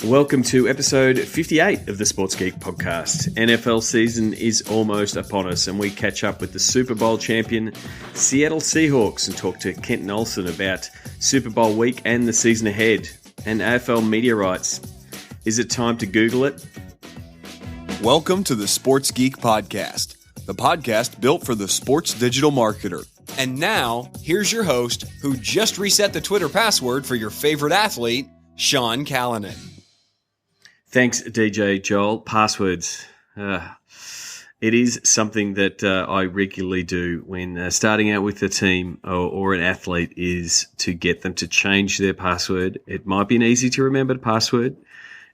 Welcome to episode 58 of the Sports Geek podcast. NFL season is almost upon us, and we catch up with the Super Bowl champion Seattle Seahawks and talk to Kenton Olson about Super Bowl week and the season ahead. And AFL media rights. Is it time to Google it? Welcome to the Sports Geek podcast, the podcast built for the sports digital marketer. And now, here's your host, who just reset the Twitter password for your favorite athlete, Sean Callanan. Thanks, DJ Joel. Passwords. It is something that I regularly do when starting out with a team or an athlete, is to get them to change their password. It might be an easy to remember password.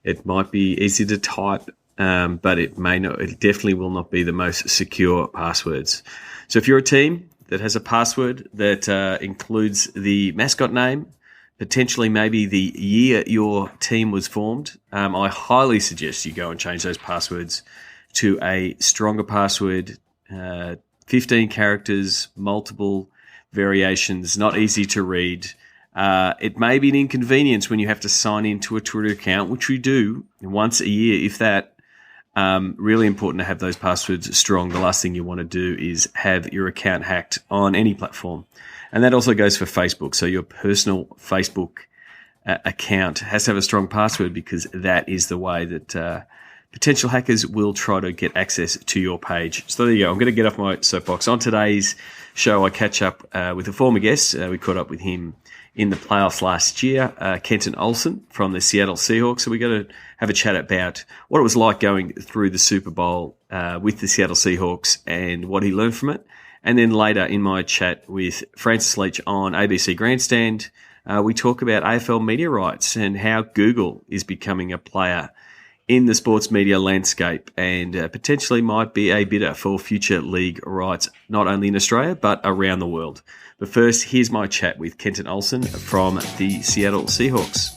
It might be easy to type, but it may not. It definitely will not be the most secure passwords. So if you're a team that has a password that includes the mascot name, potentially maybe the year your team was formed, I highly suggest you go and change those passwords to a stronger password, 15 characters, multiple variations, not easy to read. It may be an inconvenience when you have to sign into a Twitter account, which we do once a year, if that. Really important to have those passwords strong. The last thing you want to do is have your account hacked on any platform. And that also goes for Facebook. So your personal Facebook account has to have a strong password, because that is the way that potential hackers will try to get access to your page. So there you go. I'm going to get off my soapbox. On today's show, I catch up with a former guest. We caught up with him in the playoffs last year, Kenton Olson from the Seattle Seahawks. So we're going to have a chat about what it was like going through the Super Bowl with the Seattle Seahawks and what he learned from it. And then later in my chat with Francis Leach on ABC Grandstand, we talk about AFL media rights and how Google is becoming a player in the sports media landscape and potentially might be a bidder for future league rights, not only in Australia, but around the world. But first, here's my chat with Kenton Olson from the Seattle Seahawks.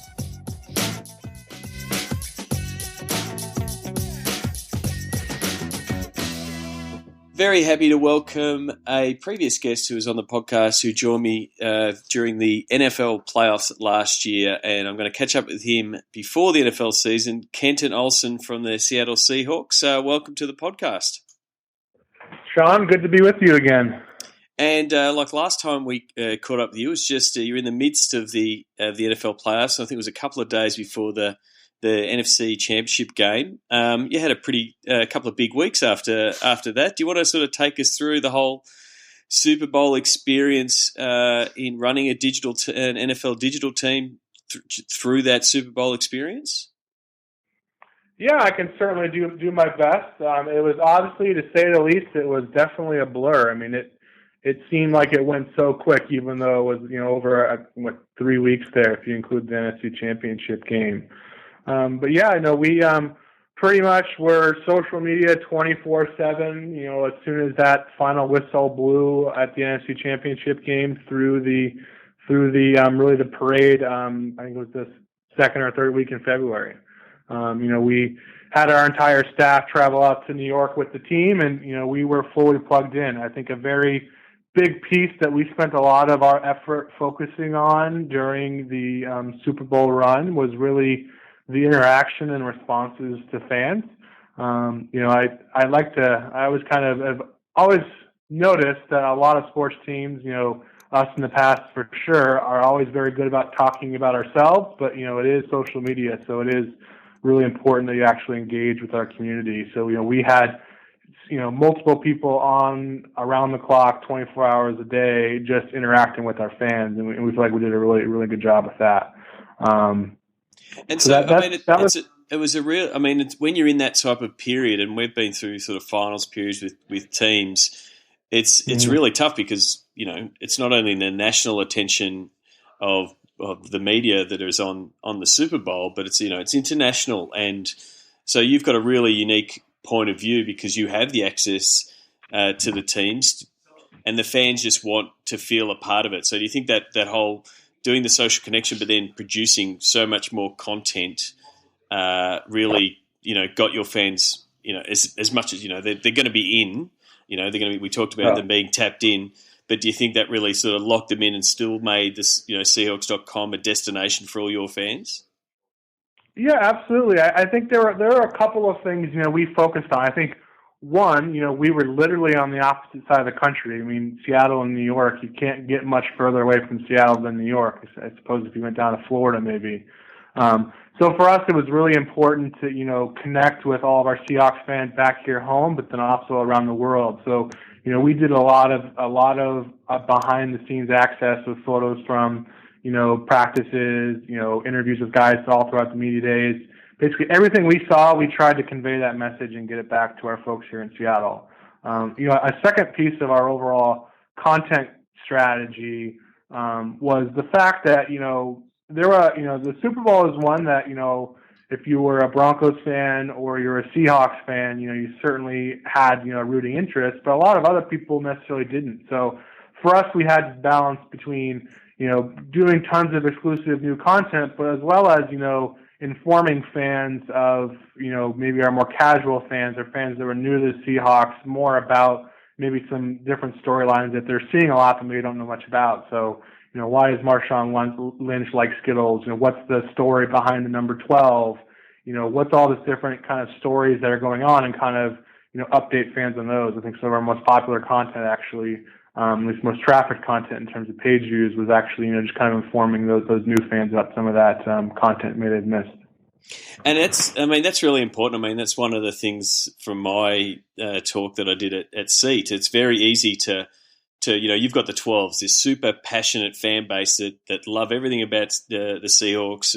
Very happy to welcome a previous guest who was on the podcast who joined me during the NFL playoffs last year, and I'm going to catch up with him before the NFL season. Kenton Olson from the Seattle Seahawks. Welcome to the podcast. Sean, good to be with you again. And like last time we caught up with you, it's just you're in the midst of the NFL playoffs. I think it was a couple of days before the NFC Championship game. You had a couple of big weeks after that. Do you want to sort of take us through the whole Super Bowl experience in running an NFL digital team through that Super Bowl experience? Yeah, I can certainly do my best. It was obviously, to say the least, it was definitely a blur. I mean, it seemed like it went so quick, even though it was over 3 weeks there if you include the NFC Championship game. But yeah, I know we pretty much were social media 24/7. As soon as that final whistle blew at the NFC Championship game through the really the parade. I think it was the second or third week in February. We had our entire staff travel out to New York with the team, and we were fully plugged in. I think a very big piece that we spent a lot of our effort focusing on during the Super Bowl run was really the interaction and responses to fans. I've always noticed that a lot of sports teams, us in the past for sure, are always very good about talking about ourselves, but it is social media, so it is really important that you actually engage with our community. So we had multiple people on around the clock, 24 hours a day, just interacting with our fans, and we feel like we did a really, really good job with that. And so, it was a real. I mean, it's when you're in that type of period, and we've been through sort of finals periods with teams. It's really tough because it's not only the national attention of the media that is on the Super Bowl, but it's international, and so you've got a really unique point of view because you have the access to the teams, and the fans just want to feel a part of it. So do you think that whole doing the social connection, but then producing so much more content, really, got your fans, as much as they're going to be in, they're going to be. We talked about them being tapped in, but do you think that really sort of locked them in and still made this, Seahawks.com a destination for all your fans? Yeah, absolutely. I think there are a couple of things we focused on. I think one, we were literally on the opposite side of the country. I mean, Seattle and New York, you can't get much further away from Seattle than New York. I suppose if you went down to Florida, maybe. So for us, it was really important to connect with all of our Seahawks fans back here home, but then also around the world. So we did a lot of behind the scenes access with photos from practices, interviews with guys all throughout the media days. Basically, everything we saw, we tried to convey that message and get it back to our folks here in Seattle. A second piece of our overall content strategy was the fact that there were the Super Bowl is one that if you were a Broncos fan or you're a Seahawks fan, you certainly had rooting interest, but a lot of other people necessarily didn't. So for us, we had to balance between doing tons of exclusive new content, but as well as, informing fans of, maybe our more casual fans or fans that were new to the Seahawks more about maybe some different storylines that they're seeing a lot that maybe don't know much about. So, why does Marshawn Lynch like Skittles? What's the story behind the number 12? What's all this different kind of stories that are going on, and kind of, update fans on those. I think some of our most popular content actually, at least most traffic content in terms of page views, was actually just kind of informing those new fans about some of that content maybe they've missed. And that's really important. I mean, that's one of the things from my talk that I did at SEAT. It's very easy to you've got the 12s, this super passionate fan base that love everything about the Seahawks,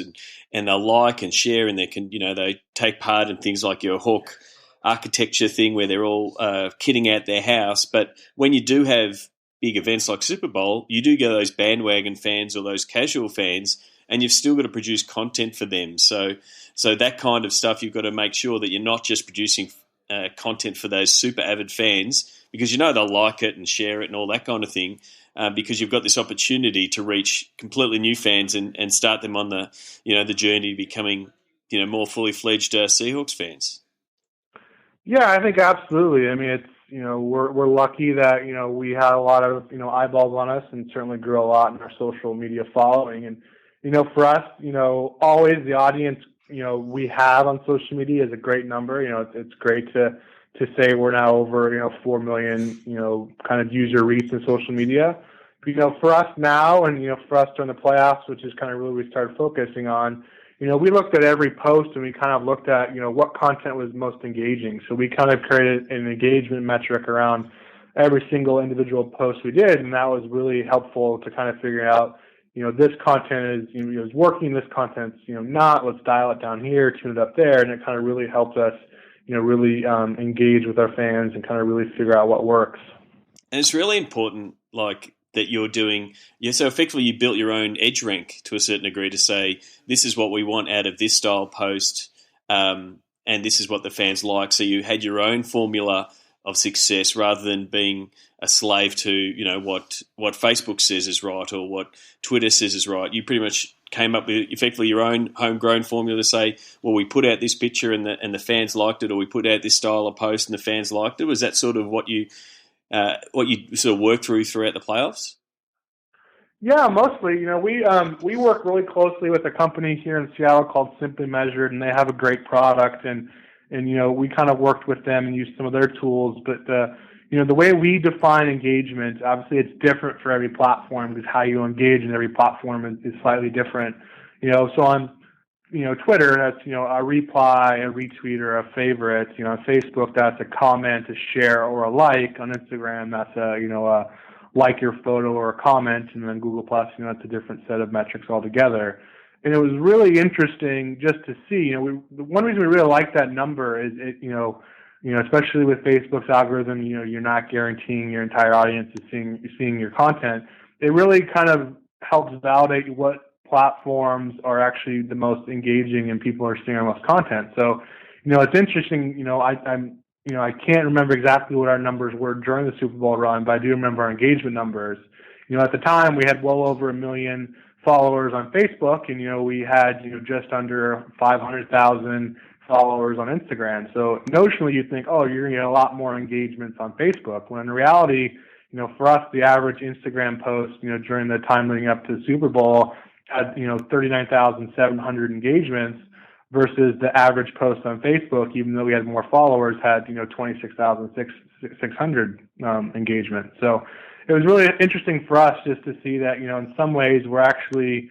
and they'll like and share, and they take part in things like your Hawk architecture thing where they're all kitting out their house. But when you do have big events like Super Bowl, you do get those bandwagon fans or those casual fans, and you've still got to produce content for them. So that kind of stuff, you've got to make sure that you're not just producing content for those super avid fans, because they'll like it and share it and all that kind of thing, because you've got this opportunity to reach completely new fans and start them on the journey to becoming more fully fledged Seahawks fans. Yeah, I think absolutely. I mean, it's we're lucky that we had a lot of eyeballs on us, and certainly grew a lot in our social media following. And for us, always the audience we have on social media is a great number. It's great to say we're now over 4 million kind of user reach in social media. But, for us now, and for us during the playoffs, which is kind of really we started focusing on. We looked at every post, and we kind of looked at, what content was most engaging. So we kind of created an engagement metric around every single individual post we did, and that was really helpful to kind of figure out, this content is working, this content's not. Let's dial it down here, tune it up there, and it kind of really helped us, really engage with our fans and kind of really figure out what works. And it's really important, that you're doing, so effectively you built your own edge rank to a certain degree to say, this is what we want out of this style post, and this is what the fans like. So you had your own formula of success rather than being a slave to, what Facebook says is right or what Twitter says is right. You pretty much came up with effectively your own homegrown formula to say, well, we put out this picture and the fans liked it, or we put out this style of post and the fans liked it. Was that sort of what you sort of worked throughout the playoffs? Yeah, mostly. We work really closely with a company here in Seattle called Simply Measured, and they have a great product, and we kind of worked with them and used some of their tools. But the way we define engagement, obviously, it's different for every platform, because how you engage in every platform is slightly different. So on Twitter, that's a reply, a retweet, or a favorite. On Facebook, that's a comment, a share, or a like. On Instagram, that's a like your photo or a comment, and then Google Plus, that's a different set of metrics altogether. And it was really interesting just to see. The one reason we really like that number is it, especially with Facebook's algorithm, you're not guaranteeing your entire audience is seeing your content. It really kind of helps validate what platforms are actually the most engaging and people are seeing our most content. So, it's interesting. I can't remember exactly what our numbers were during the Super Bowl run, but I do remember our engagement numbers. At the time we had well over 1 million followers on Facebook, and we had just under 500,000 followers on Instagram. So notionally, you think, oh, you're gonna get a lot more engagements on Facebook. When in reality, for us, the average Instagram post, during the time leading up to the Super Bowl had 39,700 engagements versus the average post on Facebook, even though we had more followers, had 26,600 engagement. So it was really interesting for us just to see that in some ways we're actually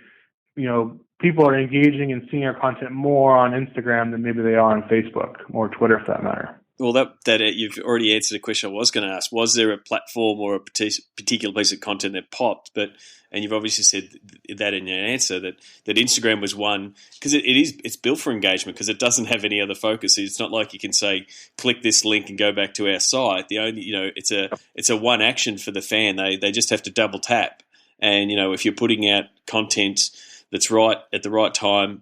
people are engaging and seeing our content more on Instagram than maybe they are on Facebook or Twitter, for that matter. Well, that you've already answered a question I was going to ask. Was there a platform or a particular piece of content that popped? And you've obviously said that in your answer that Instagram was one, because it's built for engagement, because it doesn't have any other focus. It's not like you can say click this link and go back to our site. The only it's a one action for the fan. They just have to double tap, and if you're putting out content that's right at the right time,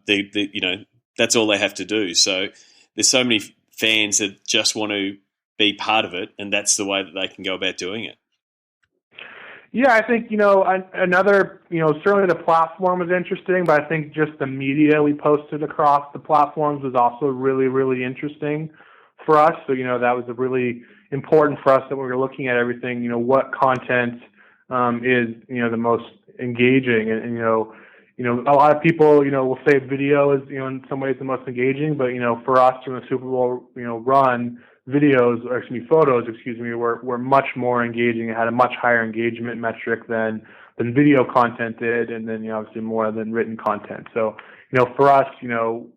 that's all they have to do. So there's so many fans that just want to be part of it, and that's the way that they can go about doing it. Yeah, I think, another, certainly the platform was interesting, but I think just the media we posted across the platforms was also really, really interesting for us. So, that was really important for us that we were looking at everything, what content is, the most engaging. And, a lot of people, will say video is, in some ways the most engaging, but, for us from the Super Bowl, run, photos, were much more engaging. It had a much higher engagement metric than video content did, and then, obviously more than written content. So, for us,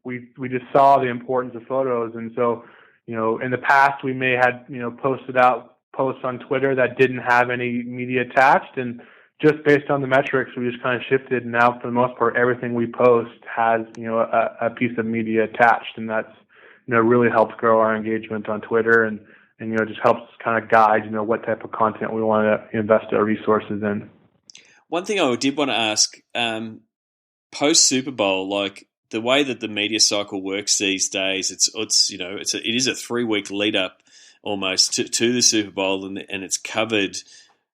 we just saw the importance of photos. And so, in the past we may had, posted out posts on Twitter that didn't have any media attached, and just based on the metrics, we just kind of shifted. And now, for the most part, everything we post has, a piece of media attached, and that's, really helps grow our engagement on Twitter, and just helps kind of guide, what type of content we want to invest our resources in. One thing I did want to ask, post Super Bowl, like the way that the media cycle works these days, it is a 3-week lead up almost to the Super Bowl, and it's covered,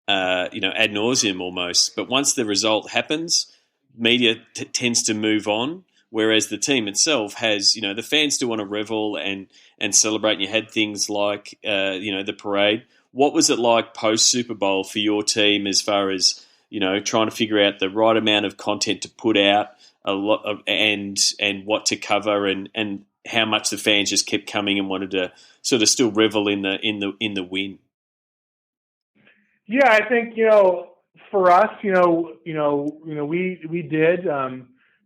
ad nauseum almost. But once the result happens, media tends to move on. Whereas the team itself has, the fans still want to revel and celebrate. And you had things like, the parade. What was it like post Super Bowl for your team as far as, trying to figure out the right amount of content to put out, and what to cover, and how much the fans just kept coming and wanted to sort of still revel in the win? Yeah, I think for us, we did.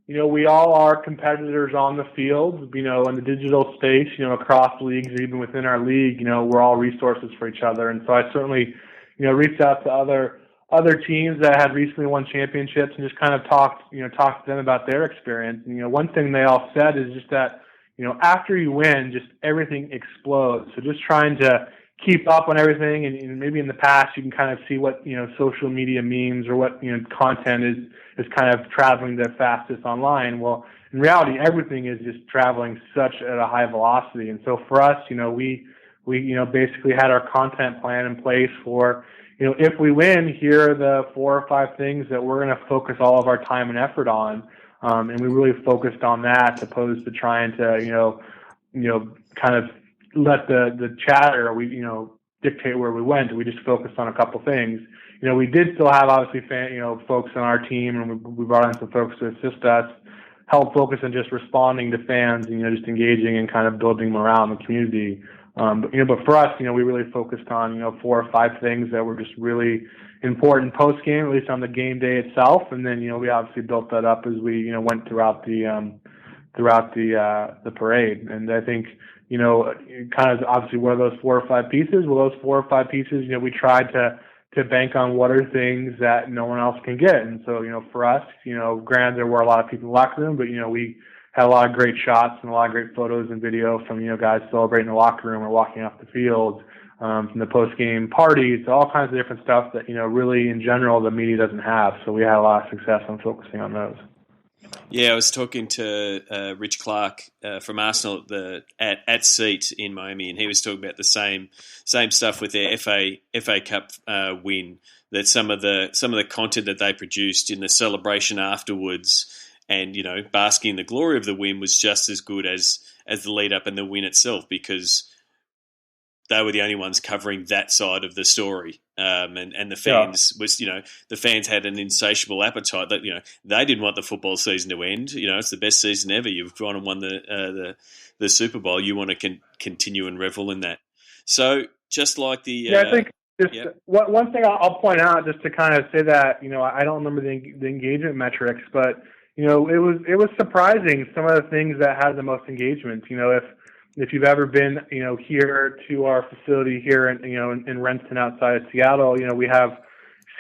We all are competitors on the field, in the digital space, across leagues, or even within our league, we're all resources for each other. And so I certainly, reached out to other teams that had recently won championships and just kind of talked to them about their experience. And, one thing they all said is just that, after you win, just everything explodes. So just trying to keep up on everything, and maybe in the past you can kind of see what social media memes or what content is kind of traveling the fastest online. Well, in reality, everything is just traveling such at a high velocity. And so for us, we basically had our content plan in place for, if we win, here are the 4 or 5 things that we're going to focus all of our time and effort on. And we really focused on that, as opposed to trying to kind of let the chatter dictate where we went. We just focused on a couple things. We did still have obviously folks on our team, and we brought in some folks to assist us, help focus on just responding to fans, just engaging and kind of building morale in the community. But for us, we really focused on 4 or 5 things that were just really important post game, at least on the game day itself. And then we obviously built that up as we went throughout the parade. And I think kind of obviously what are those 4 or 5 pieces? Well, those 4 or 5 pieces, we tried to bank on what are things that no one else can get. And so, for us, granted there were a lot of people in the locker room, but, we had a lot of great shots and a lot of great photos and video from, guys celebrating in the locker room or walking off the field, from the post-game parties, all kinds of different stuff that, really in general the media doesn't have. So we had a lot of success on focusing on those. Yeah, I was talking to Rich Clark from Arsenal at Seat in Miami, and he was talking about the same stuff with their FA Cup win. That some of the content that they produced in the celebration afterwards, and basking in the glory of the win, was just as good as the lead up and the win itself, because they were the only ones covering that side of the story. and the fans the fans had an insatiable appetite that they didn't want the football season to end. It's the best season ever. You've gone and won the Super Bowl. You want to continue and revel in that. So just like the I think one thing I'll point out just to kind of say that I don't remember the engagement metrics, but it was surprising some of the things that had the most engagement. If you've ever been here to our facility here in Renton outside of Seattle, we have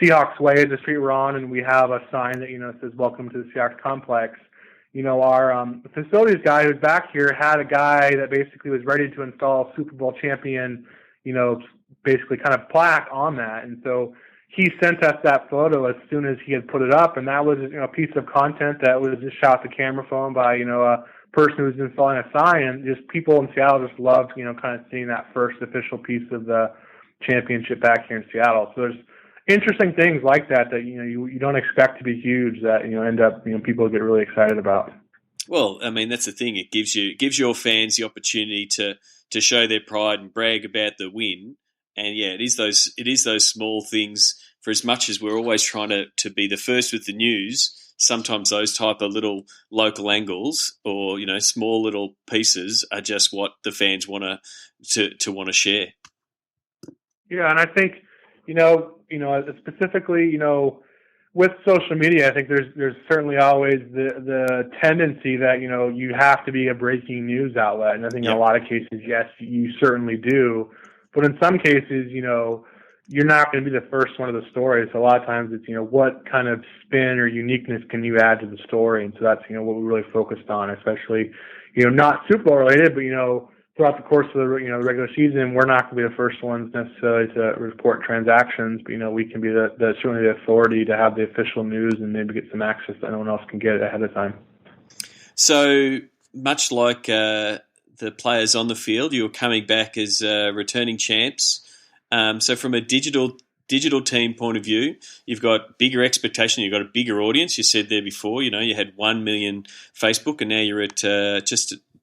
Seahawks Way is the street we're on, and we have a sign that says "Welcome to the Seahawks Complex." Our facilities guy who's back here had a guy that basically was ready to install a Super Bowl champion, basically kind of plaque on that. And so he sent us that photo as soon as he had put it up. And that was a piece of content that was just shot to camera phone by, a person who was installing a sign. And just people in Seattle just loved, kind of seeing that first official piece of the championship back here in Seattle. So there's interesting things like that you don't expect to be huge that end up people get really excited about. Well, I mean that's the thing. It gives your fans the opportunity to show their pride and brag about the win. And it is those small things. For as much as we're always trying to be the first with the news, sometimes those type of little local angles or small little pieces are just what the fans want to share. Yeah, and I think specifically with social media, I think there's certainly always the tendency that you have to be a breaking news outlet, and I think in a lot of cases, yes, you certainly do, but in some cases, you're not going to be the first one of the story. So a lot of times it's what kind of spin or uniqueness can you add to the story, and so that's what we really focused on, especially not Super Bowl related, but throughout the course of the regular season, we're not going to be the first ones necessarily to report transactions, but we can be certainly the authority to have the official news and maybe get some access that no one else can get ahead of time. So much like the players on the field, you're coming back as returning champs. So from a digital team point of view, you've got bigger expectation, you've got a bigger audience. You said there before, you had 1 million Facebook, and now you're at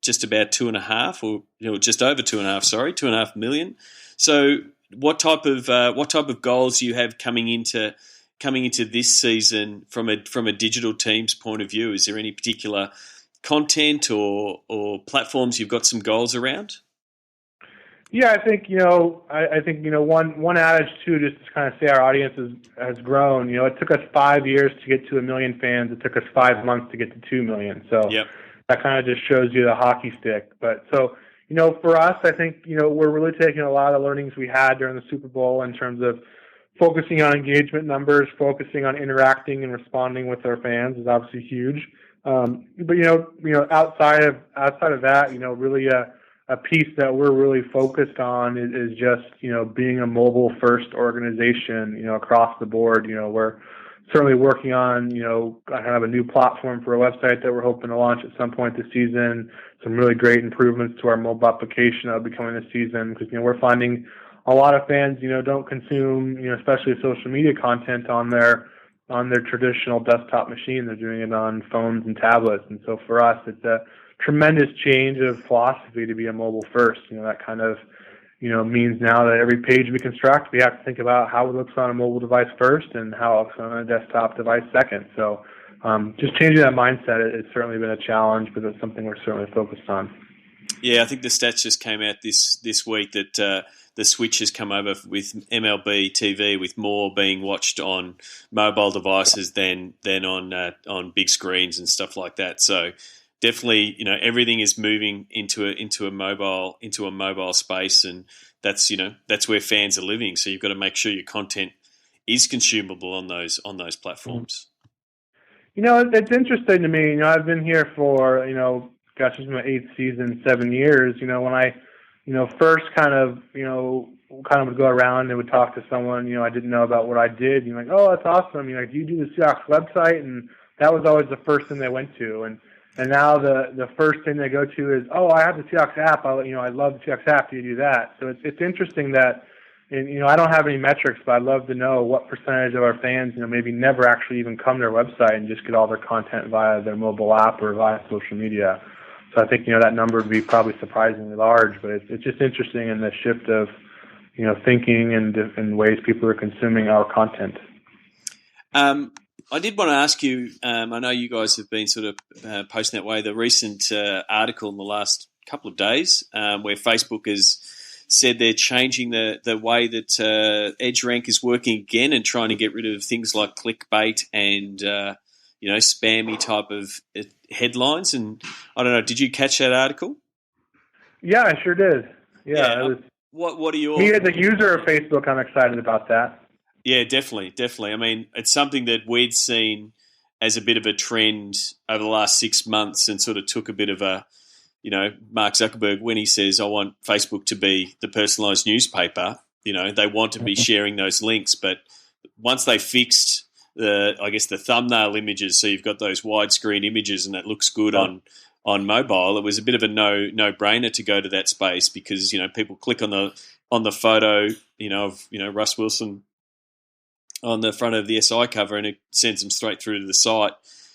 just about 2.5, or just over 2.5. Sorry, 2.5 million. So, what type of goals do you have coming into this season from a digital team's point of view? Is there any particular content or platforms you've got some goals around? Yeah, I think one adage too, just to kind of say our audience has grown. It took us 5 years to get to 1 million fans. It took us 5 months to get to 2 million. So. Yep. That kind of just shows you the hockey stick. But so, for us, I think, we're really taking a lot of learnings we had during the Super Bowl in terms of focusing on engagement numbers, focusing on interacting and responding with our fans is obviously huge. But, outside of that, really a piece that we're really focused on is just, being a mobile first organization, across the board. We're certainly working on, kind of a new platform for a website that we're hoping to launch at some point this season. Some really great improvements to our mobile application that'll be coming this season because, we're finding a lot of fans, don't consume, especially social media content on their traditional desktop machine. They're doing it on phones and tablets. And so for us, it's a tremendous change of philosophy to be a mobile first. That kind of, means now that every page we construct, we have to think about how it looks on a mobile device first and how it looks on a desktop device second. So just changing that mindset, it's certainly been a challenge, but it's something we're certainly focused on. Yeah, I think the stats just came out this week that the switch has come over with MLB TV with more being watched on mobile devices than on big screens and stuff like that. So definitely, everything is moving into a mobile space, and that's where fans are living. So you've got to make sure your content is consumable on those platforms. It's interesting to me. I've been here for this is my 8th season, 7 years. When I first kind of would go around and would talk to someone I didn't know about what I did. Like, oh, that's awesome. Do you do the Seahawks website? And that was always the first thing they went to. And now the first thing they go to is, oh, I have the Seahawks app. I love the Seahawks app. Do you do that? So it's interesting that, and I don't have any metrics, but I'd love to know what percentage of our fans, maybe never actually even come to our website and just get all their content via their mobile app or via social media. So I think that number would be probably surprisingly large, but it's just interesting in the shift of thinking and ways people are consuming our content. I did want to ask you, I know you guys have been sort of posting that way, the recent article in the last couple of days where Facebook has said they're changing the way that EdgeRank is working again and trying to get rid of things like clickbait and, spammy type of headlines. And I don't know, did you catch that article? Yeah, I sure did. Yeah. What are your... Me as a user of Facebook, I'm excited about that. Yeah, definitely. I mean, it's something that we'd seen as a bit of a trend over the last 6 months and sort of took a bit of a, Mark Zuckerberg, when he says, I want Facebook to be the personalized newspaper, they want to be sharing those links. But once they fixed the thumbnail images, so you've got those widescreen images and that looks good on mobile, it was a bit of a no-brainer to go to that space because, people click on the photo, of, Russ Wilson on the front of the SI cover and it sends them straight through to the site.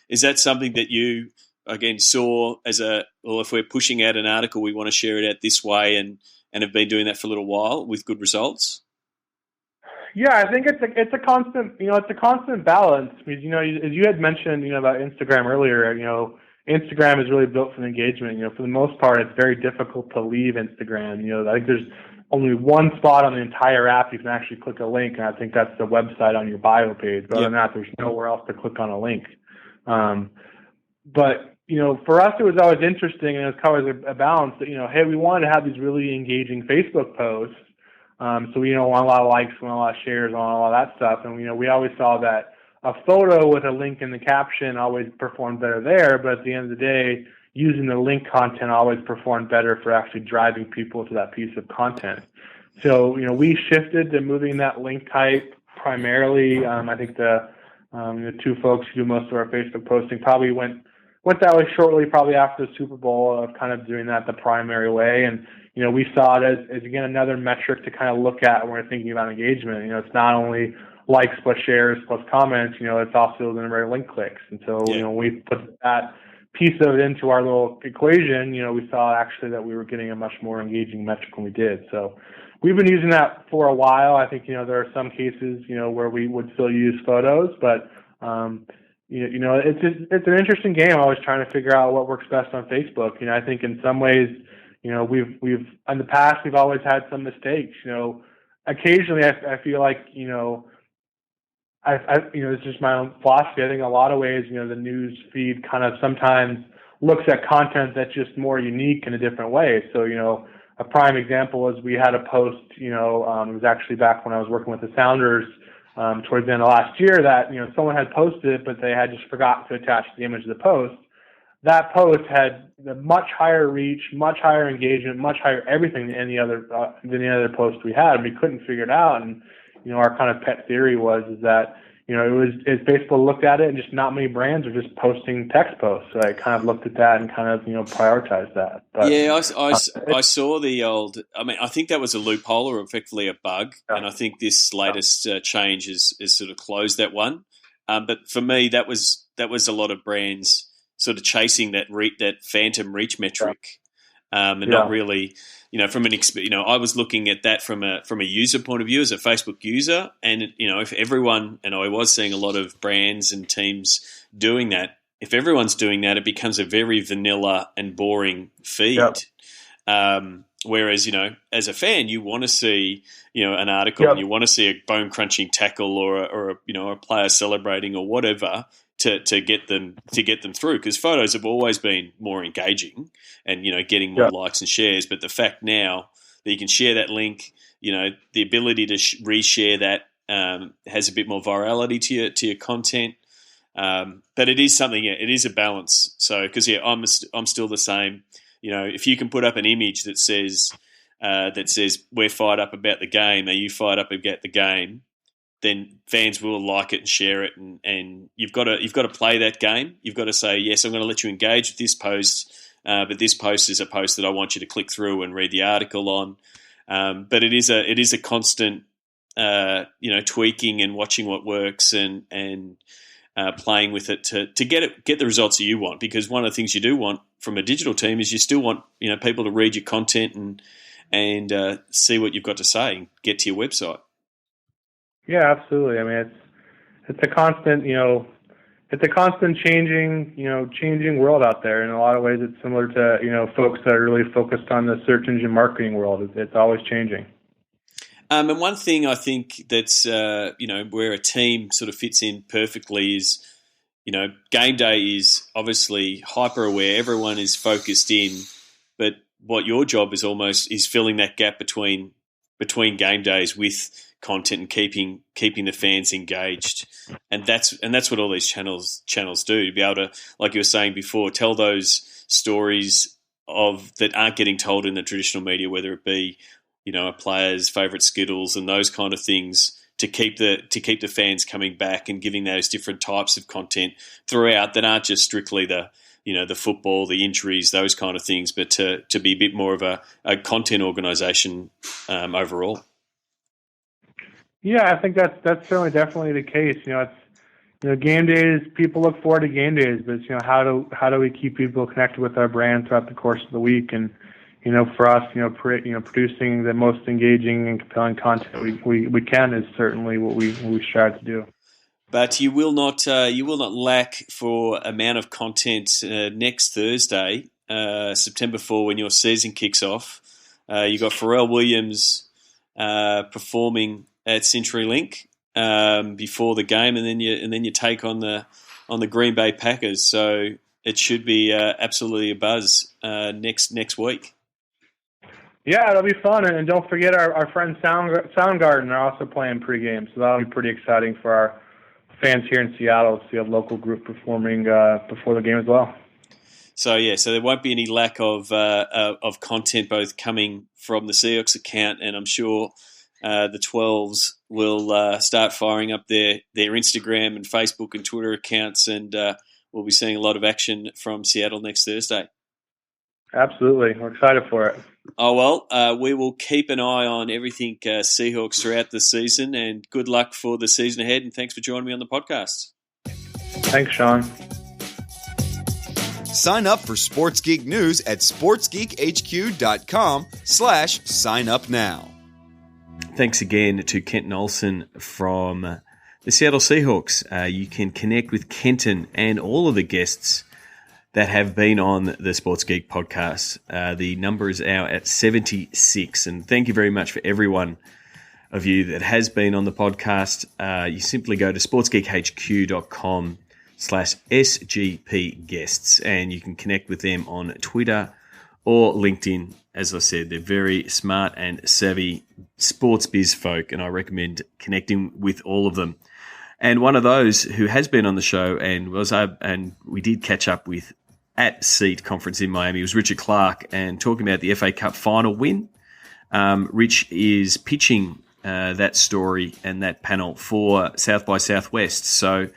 Is that something that you, again, saw as if we're pushing out an article, we want to share it out this way and have been doing that for a little while with good results? Yeah, I think it's a constant balance because, as you had mentioned, about Instagram earlier, Instagram is really built for engagement. For the most part, it's very difficult to leave Instagram. I think there's only one spot on the entire app you can actually click a link, and I think that's the website on your bio page. But other than that, there's nowhere else to click on a link. But for us, it was always interesting, and it was always a balance that, hey, we wanted to have these really engaging Facebook posts. So we want a lot of likes, we want a lot of shares, we want a lot of that stuff. And, we always saw that a photo with a link in the caption always performed better there. But at the end of the day, using the link content always performed better for actually driving people to that piece of content. So, we shifted to moving that link type primarily. I think the two folks who do most of our Facebook posting probably went that way shortly, probably after the Super Bowl, of kind of doing that the primary way. And, we saw it as again, another metric to kind of look at when we're thinking about engagement. It's not only likes plus shares plus comments, it's also the number of link clicks. And so, when we put that piece of it into our little equation, we saw actually that we were getting a much more engaging metric when we did. So we've been using that for a while. I think, there are some cases, where we would still use photos, but, it's an interesting game. I'm always trying to figure out what works best on Facebook. I think in some ways, we've in the past, we've always had some mistakes. Occasionally I feel like, it's just my own philosophy. I think in a lot of ways, the news feed kind of sometimes looks at content that's just more unique in a different way. So, a prime example is we had a post, it was actually back when I was working with the Sounders towards the end of last year that, someone had posted it, but they had just forgot to attach the image of the post. That post had a much higher reach, much higher engagement, much higher everything than any other post we had. And we couldn't figure it out. And, our kind of pet theory was that, it's basically looked at it and just not many brands are just posting text posts. So I kind of looked at that and kind of, prioritized that. But, I saw the old, I think that was a loophole or effectively a bug. Yeah. And I think this latest change is sort of closed that one. But for me, that was a lot of brands sort of chasing that phantom reach metric, not really, from I was looking at that from a user point of view as a Facebook user, and if everyone, and I was seeing a lot of brands and teams doing that. If everyone's doing that, it becomes a very vanilla and boring feed. Whereas, as a fan, you want to see, an article and you want to see a bone crunching tackle or a player celebrating or whatever to get them through, because photos have always been more engaging and getting more likes and shares. But the fact now that you can share that link, the ability to reshare that has a bit more virality to your content. But it is something. It is a balance. So because I'm still the same. If you can put up an image that says we're fired up about the game, are you fired up about the game? Then fans will like it and share it, and you've got to play that game. You've got to say, yes, I'm going to let you engage with this post, but this post is a post that I want you to click through and read the article on. But it is a constant, tweaking and watching what works and playing with it to get the results that you want. Because one of the things you do want from a digital team is you still want people to read your content and see what you've got to say and get to your website. Yeah, absolutely. I mean, it's a constant, it's a constant changing world out there. In a lot of ways, it's similar to, folks that are really focused on the search engine marketing world. It's always changing. And one thing I think that's, where a team sort of fits in perfectly is, game day is obviously hyper aware. Everyone is focused in, but what your job is filling that gap between game days with content and keeping the fans engaged, and that's what all these channels do, to be able to, like you were saying before, tell those stories that aren't getting told in the traditional media, whether it be a player's favourite skittles and those kind of things, to keep the fans coming back and giving those different types of content throughout that aren't just strictly the football, the injuries, those kind of things, but to be a bit more of a content organisation overall. Yeah, I think that's certainly definitely the case. It's game days. People look forward to game days, but how do we keep people connected with our brand throughout the course of the week? And for us, producing the most engaging and compelling content we can is certainly what we strive to do. But you will not lack for amount of content next Thursday, September 4, when your season kicks off. You got Pharrell Williams performing at CenturyLink before the game, and then you take on the Green Bay Packers. So it should be absolutely a buzz next week. Yeah, it'll be fun, and don't forget our friends Soundgarden are also playing pregame, so that'll be pretty exciting for our fans here in Seattle to see a local group performing before the game as well. So there won't be any lack of content both coming from the Seahawks account, and I'm sure the 12s will start firing up their Instagram and Facebook and Twitter accounts, and we'll be seeing a lot of action from Seattle next Thursday. Absolutely. We're excited for it. Oh, well, we will keep an eye on everything Seahawks throughout the season, and good luck for the season ahead, and thanks for joining me on the podcast. Thanks, Sean. Sign up for Sports Geek News at sportsgeekhq.com/sign up now. Thanks again to Kenton Olson from the Seattle Seahawks. You can connect with Kenton and all of the guests that have been on the Sports Geek podcast. The number is now at 76, and thank you very much for everyone of you that has been on the podcast. You simply go to sportsgeekhq.com/SGP guests, and you can connect with them on Twitter or LinkedIn. As I said, they're very smart and savvy sports biz folk, and I recommend connecting with all of them. And one of those who has been on the show and we did catch up with at Seat Conference in Miami was Richard Clark, and talking about the FA Cup final win. Rich is pitching that story and that panel for South by Southwest. So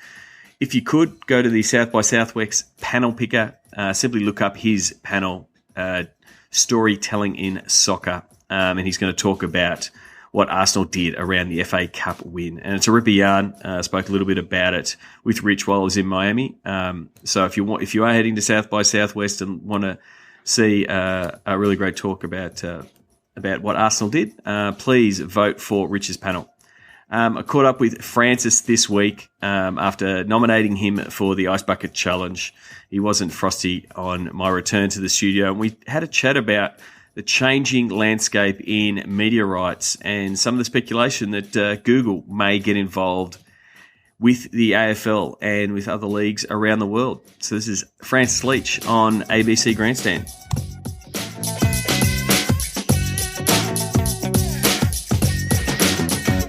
if you could go to the South by Southwest panel picker, simply look up his panel, Storytelling in Soccer, and he's going to talk about what Arsenal did around the FA Cup win. And it's a ripper yarn. Spoke a little bit about it with Rich while I was in Miami. So if you are heading to South by Southwest and want to see a really great talk about what Arsenal did, please vote for Rich's panel. I caught up with Francis this week after nominating him for the Ice Bucket Challenge. He wasn't frosty on my return to the studio, and we had a chat about the changing landscape in media rights and some of the speculation that Google may get involved with the AFL and with other leagues around the world. So this is Francis Leach on ABC Grandstand.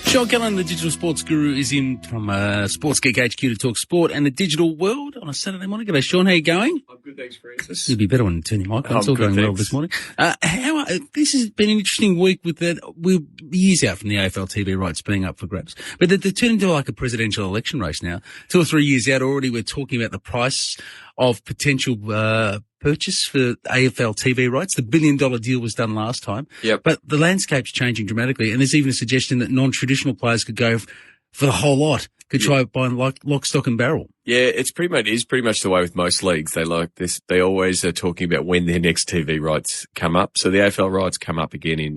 Sean Kellan, the digital sports guru, is in from Sports Geek HQ to talk sport and the digital world on a Saturday morning. G'day, Sean. How are you going? I'm good, thanks, Francis. You'd be better when you turn your mic on. It's all going well this morning. This has been an interesting week with that. We're years out from the AFL TV rights being up for grabs. But they're turning into like a presidential election race now. 2 or 3 years out already, we're talking about the price of potential purchase for AFL TV rights. The $1 billion deal was done last time. Yep. But the landscape's changing dramatically, and there's even a suggestion that non-traditional players could go for the whole lot, could try buying lock, stock and barrel. Yeah, it's pretty much the way with most leagues. They like this. They always are talking about when their next TV rights come up. So the AFL rights come up again in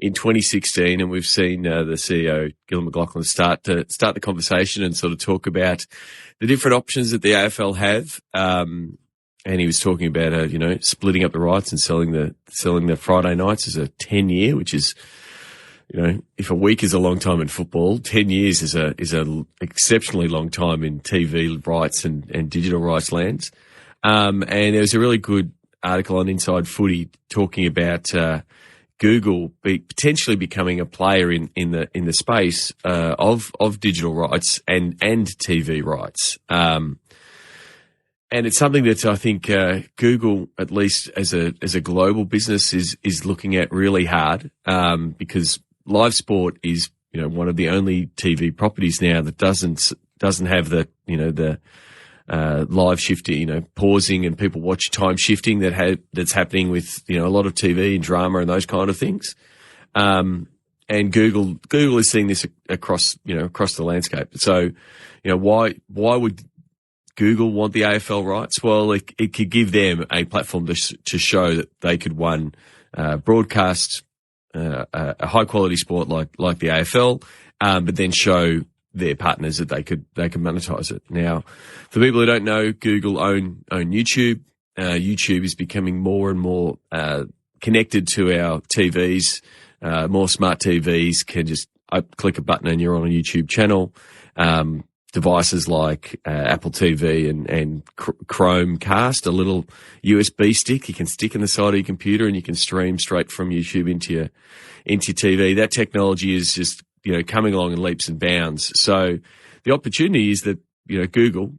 2016, and we've seen the CEO Gillon McLachlan start the conversation and sort of talk about the different options that the AFL have. And he was talking about splitting up the rights and selling the Friday nights as a 10-year, which is, if a week is a long time in football, 10 years is a exceptionally long time in TV rights and digital rights lands. And there was a really good article on Inside Footy talking about Google potentially becoming a player in the space of digital rights and TV rights. And it's something that I think Google, at least as a global business, is looking at really hard, because live sport is one of the only TV properties now that doesn't have the live shifting, pausing and people watch time shifting that's happening with a lot of TV and drama and those kind of things. And Google is seeing this across the landscape. So why would Google want the AFL rights? Well, it could give them a platform to show that they could broadcast a high quality sport like the AFL, but then show their partners that they could monetize it. Now, for people who don't know, Google own YouTube. YouTube is becoming more and more connected to our TVs. More smart TVs can just click a button and you're on a YouTube channel. Devices like Apple TV and Chromecast, a little USB stick you can stick in the side of your computer and you can stream straight from YouTube into your TV. That technology is just coming along in leaps and bounds. So the opportunity is that Google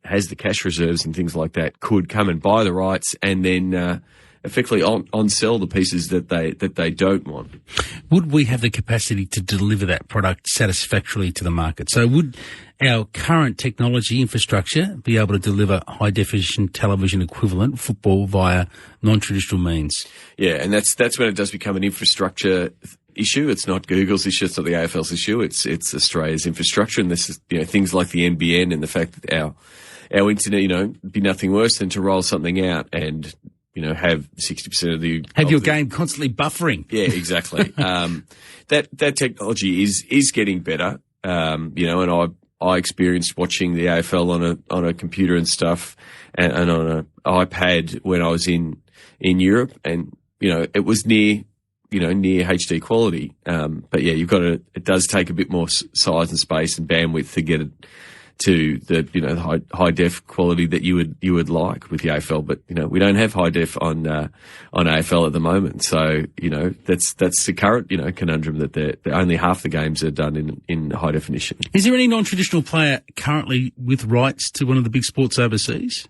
has the cash reserves and things like that, could come and buy the rights and then effectively on sell the pieces that they don't want. Would we have the capacity to deliver that product satisfactorily to the market? So would our current technology infrastructure be able to deliver high definition television equivalent football via non-traditional means? Yeah, and that's when it does become an infrastructure issue. It's not Google's issue. It's not the AFL's issue. It's Australia's infrastructure, and this is things like the NBN and the fact that our internet be nothing worse than to roll something out and have 60% of your game constantly buffering. Yeah, exactly. That technology is getting better. And I experienced watching the AFL on a computer and stuff, and on an iPad when I was in Europe, and it was near HD quality. But yeah, it does take a bit more size and space and bandwidth to get it to the high def quality that you would like with the AFL, but we don't have high def on AFL at the moment. So that's the current conundrum, that only half the games are done in high definition. Is there any non-traditional player currently with rights to one of the big sports overseas?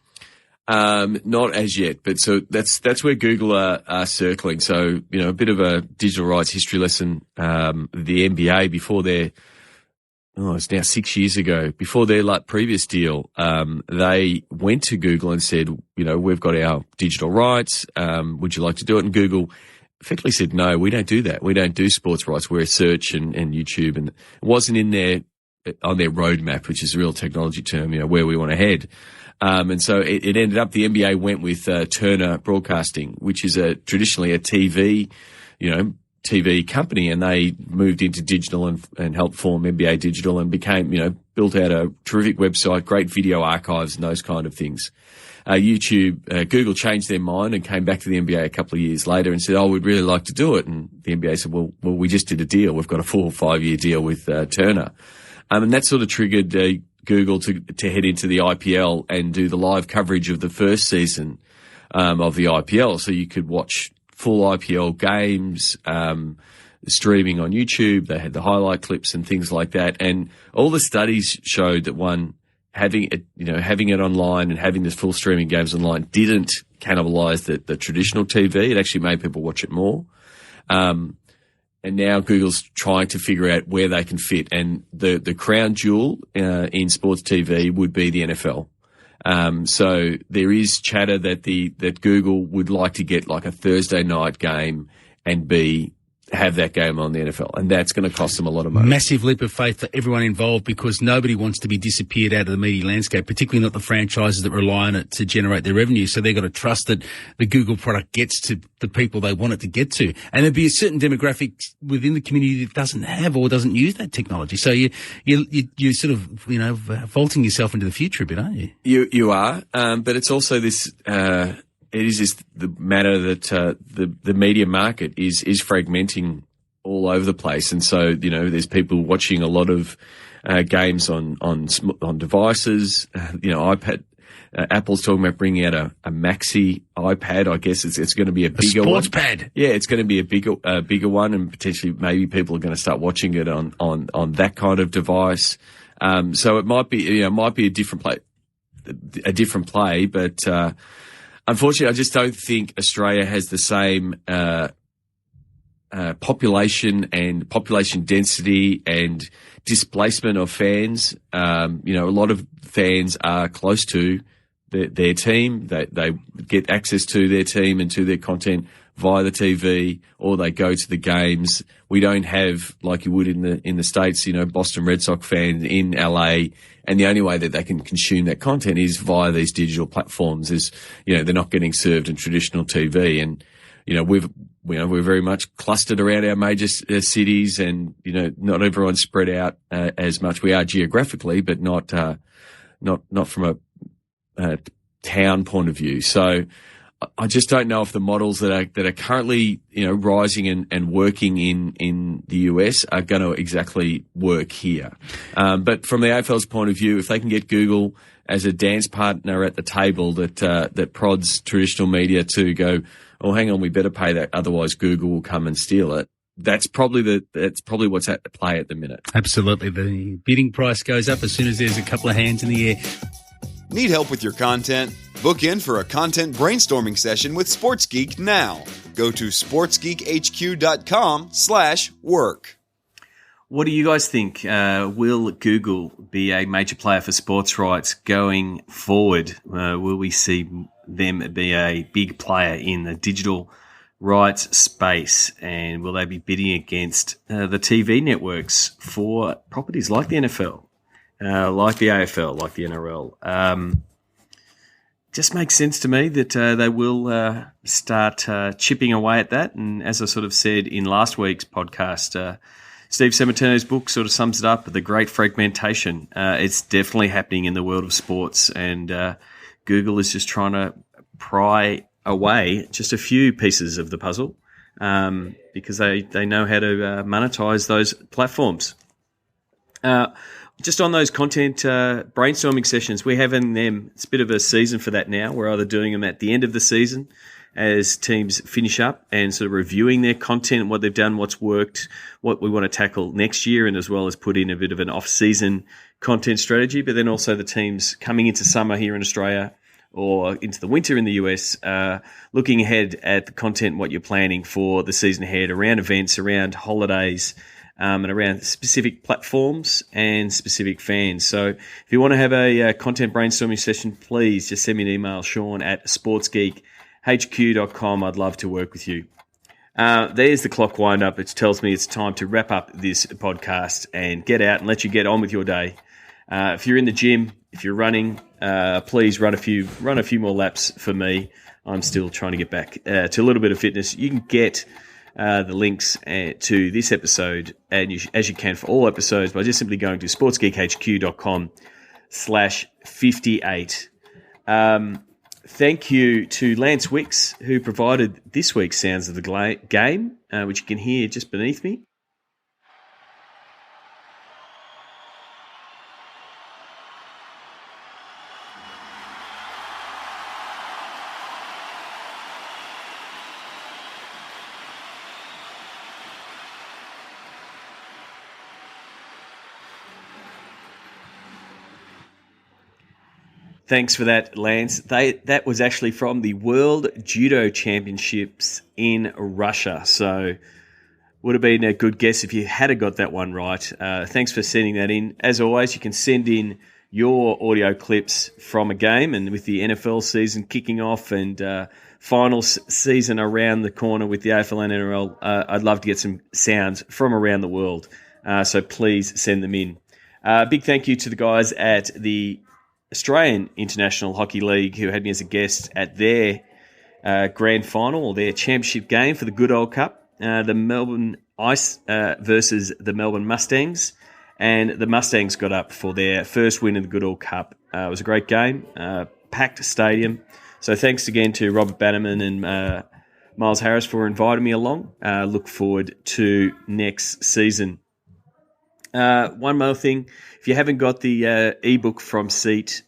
Not as yet, but so that's where Google are circling. So a bit of a digital rights history lesson. The NBA, before it's now 6 years ago, before their previous deal, they went to Google and said, we've got our digital rights. Would you like to do it? And Google effectively said, no, we don't do that. We don't do sports rights. We're search and YouTube. And it wasn't on their roadmap, which is a real technology term, where we want to head. And so it ended up, the NBA went with Turner Broadcasting, which is traditionally a TV company, and they moved into digital and helped form NBA Digital and became, built out a terrific website, great video archives and those kind of things. Google changed their mind and came back to the NBA a couple of years later and said, we'd really like to do it. And the NBA said, well, we just did a deal. We've got a 4 or 5 year deal with Turner. And that sort of triggered Google to head into the IPL and do the live coverage of the first season of the IPL. So you could watch full IPL games, streaming on YouTube. They had the highlight clips and things like that. And all the studies showed that having it online and having the full streaming games online didn't cannibalize the traditional TV. It actually made people watch it more. And now Google's trying to figure out where they can fit. And the crown jewel in sports TV would be the NFL. So there is chatter that Google would like to get a Thursday night game and be have that game on the NFL, and that's going to cost them a lot of money. Massive leap of faith for everyone involved, because nobody wants to be disappeared out of the media landscape, particularly not the franchises that rely on it to generate their revenue. So they've got to trust that the Google product gets to the people they want it to get to. And there'll be a certain demographic within the community that doesn't have or doesn't use that technology. So you're sort of, vaulting yourself into the future a bit, aren't you? You are, but it's also this. It is just the matter that the media market is fragmenting all over the place, and so there's people watching a lot of games on devices. iPad. Apple's talking about bringing out a maxi iPad. I guess it's going to be a bigger sports one. pad. Yeah, it's going to be a bigger one, and potentially maybe people are going to start watching it on that kind of device. So it might be a different play, but. Unfortunately, I just don't think Australia has the same population and population density and displacement of fans. A lot of fans are close to their team. They get access to their team and to their content via the TV, or they go to the games. We don't have, like you would in the States, Boston Red Sox fans in LA. And the only way that they can consume that content is via these digital platforms. They're not getting served in traditional TV. And, we're very much clustered around our major cities, and, not everyone's spread out as much. We are geographically, but not from a town point of view. So I just don't know if the models that are currently, rising and working in the US are going to exactly work here. But from the AFL's point of view, if they can get Google as a dance partner at the table that prods traditional media to go, oh, hang on, we better pay that, otherwise Google will come and steal it. That's probably what's at play at the minute. Absolutely. The bidding price goes up as soon as there's a couple of hands in the air. Need help with your content? Book in for a content brainstorming session with Sports Geek now. Go to sportsgeekhq.com/work. What do you guys think? Will Google be a major player for sports rights going forward? Will we see them be a big player in the digital rights space? And will they be bidding against the TV networks for properties like the NFL? Like the AFL, like the NRL. Just makes sense to me that they will start chipping away at that. And as I sort of said in last week's podcast, Steve Seminer's book sort of sums it up, the great fragmentation. It's definitely happening in the world of sports, and Google is just trying to pry away just a few pieces of the puzzle because they know how to monetize those platforms. Just on those content brainstorming sessions, we're having them. It's a bit of a season for that now. We're either doing them at the end of the season as teams finish up and sort of reviewing their content, what they've done, what's worked, what we want to tackle next year, and as well as put in a bit of an off-season content strategy. But then also the teams coming into summer here in Australia or into the winter in the US, looking ahead at the content, what you're planning for the season ahead around events, around holidays, and around specific platforms and specific fans. So if you want to have a content brainstorming session, please just send me an email, Sean@sportsgeekhq.com. I'd love to work with you. There's the clock wind up. It tells me it's time to wrap up this podcast and get out and let you get on with your day. If you're in the gym, if you're running, please run a few more laps for me. I'm still trying to get back to a little bit of fitness. You can get the links to this episode, and as you can for all episodes, by just simply going to sportsgeekhq.com/58. Thank you to Lance Wicks, who provided this week's sounds of the game, which you can hear just beneath me. Thanks for that, Lance. That was actually from the World Judo Championships in Russia. So would have been a good guess if you had got that one right. Thanks for sending that in. As always, you can send in your audio clips from a game, and with the NFL season kicking off and final season around the corner with the AFL and NRL. I'd love to get some sounds from around the world, so please send them in. Big thank you to the guys at the Australian International Hockey League who had me as a guest at their grand final, or their championship game for the Good Old Cup, the Melbourne Ice versus the Melbourne Mustangs, and the Mustangs got up for their first win in the Good Old Cup. It was a great game, packed stadium. So thanks again to Robert Bannerman and Miles Harris for inviting me along. Look forward to next season. One more thing, if you haven't got the ebook from Seat,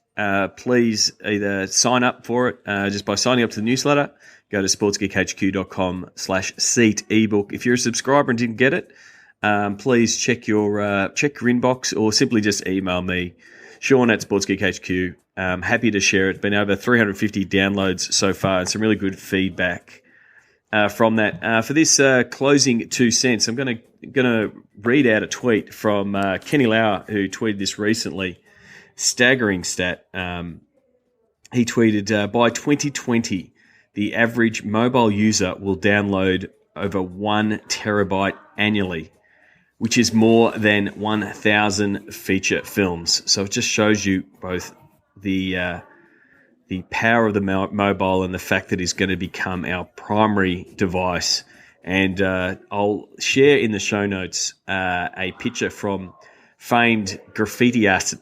please either sign up for it just by signing up to the newsletter. Go to sportsgeekhq.com/Seat ebook. If you're a subscriber and didn't get it, please check your inbox, or simply just email me, Sean at SportsGeekHQ. Happy to share it. Been over 350 downloads so far, and some really good feedback from that. For this closing 2 cents, I'm going to read out a tweet from Kenny Lauer, who tweeted this recently. Staggering stat. He tweeted, by 2020, the average mobile user will download over 1 terabyte annually, which is more than 1,000 feature films. So it just shows you both the power of the mobile and the fact that it's going to become our primary device. And I'll share in the show notes a picture from famed graffiti artist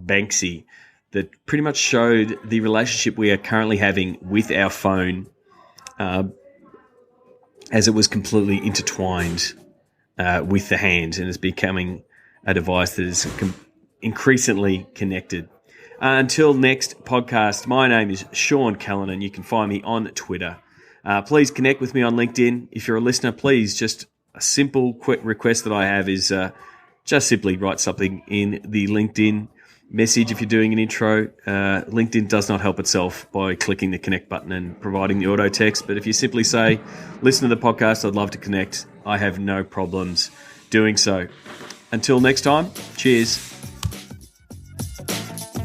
Banksy that pretty much showed the relationship we are currently having with our phone as it was completely intertwined with the hand, and is becoming a device that is increasingly connected. Until next podcast, my name is Sean Callanan. You can find me on Twitter. Please connect with me on LinkedIn. If you're a listener, please, just a simple, quick request that I have is just simply write something in the LinkedIn message if you're doing an intro. LinkedIn does not help itself by clicking the connect button and providing the auto text. But if you simply say, listen to the podcast, I'd love to connect, I have no problems doing so. Until next time, cheers.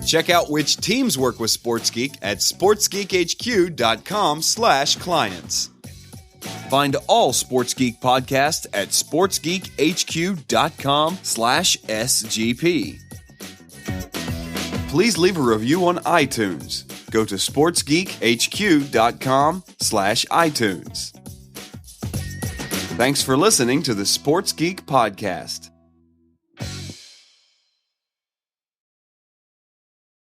Check out which teams work with SportsGeek at sportsgeekhq.com/clients. Find all SportsGeek podcasts at sportsgeekhq.com/SGP. Please leave a review on iTunes. Go to sportsgeekhq.com/iTunes. Thanks for listening to the Sports Geek Podcast.